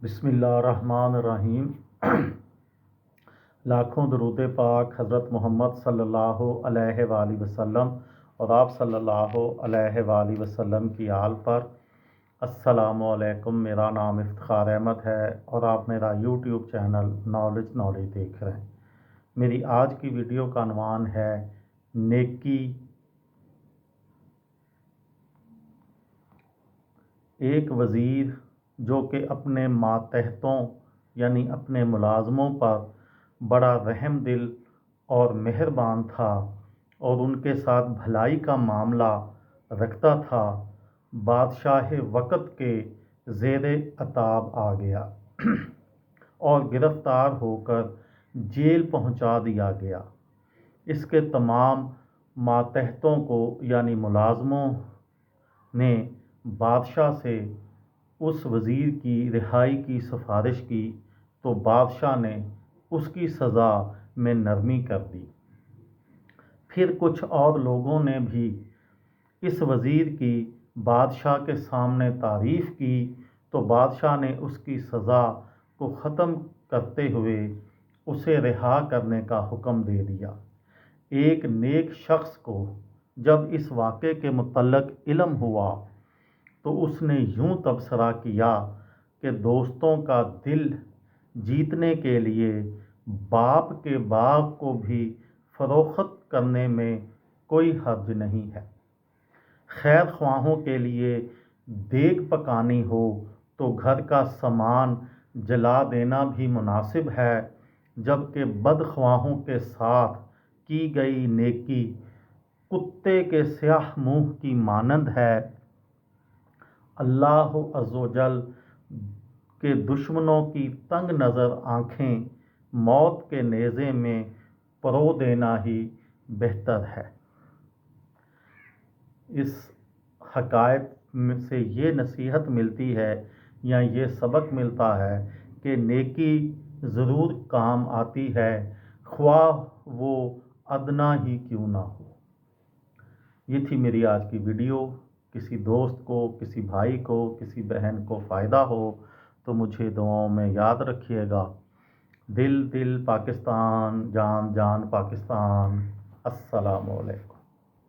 बिस्मिल्लाहिर्रहमानिर्रहीम। लाखों दरूद पाक हज़रत मोहम्मद सल्लल्लाहु अलैहि वसल्लम और आप सल्लल्लाहु अलैहि वसल्लम की आल पर। अस्सलामु अलैकुम। मेरा नाम इफ्तिखार अहमद है और आप मेरा यूट्यूब चैनल नॉलेज देख रहे हैं। मेरी आज की वीडियो का अनवान है नेकी। एक वज़ीर जो कि अपने मातहतों यानी अपने मुलाजमों पर बड़ा रहम दिल और मेहरबान था और उनके साथ भलाई का मामला रखता था, बादशाह वक़्त के ज़ेरे अताब आ गया और गिरफ़्तार होकर जेल पहुंचा दिया गया। इसके तमाम मातहतों को यानी मुलाजमों ने बादशाह से उस वज़ीर की रिहाई की सिफारिश की तो बादशाह ने उसकी सज़ा में नरमी कर दी। फिर कुछ और लोगों ने भी इस वज़ीर की बादशाह के सामने तारीफ़ की तो बादशाह ने उसकी सज़ा को ख़त्म करते हुए उसे रिहा करने का हुक्म दे दिया। एक नेक शख्स को जब इस वाक़े के मुतल्लक़ इल्म हुआ तो उसने यूं तबसरा किया कि दोस्तों का दिल जीतने के लिए बाप के बाग को भी फ़रोख्त करने में कोई हर्ज नहीं है। खैर ख्वाहों के लिए देग पकानी हो तो घर का सामान जला देना भी मुनासिब है, जबकि बदख्वाहों के साथ की गई नेकी कुत्ते के स्याह मुंह की मानंद है। अल्लाह अज़्ज़वजल के दुश्मनों की तंग नज़र आँखें मौत के नेज़े में परो देना ही बेहतर है। इस हक़ाइक़ से ये नसीहत मिलती है या ये सबक मिलता है कि नेकी ज़रूर काम आती है, ख्वाह वो अदना ही क्यों ना हो। ये थी मेरी आज की वीडियो। किसी दोस्त को, किसी भाई को, किसी बहन को फ़ायदा हो तो मुझे दुआओं में याद रखिएगा। दिल दिल पाकिस्तान, जान जान पाकिस्तान। अस्सलामु अलैकुम।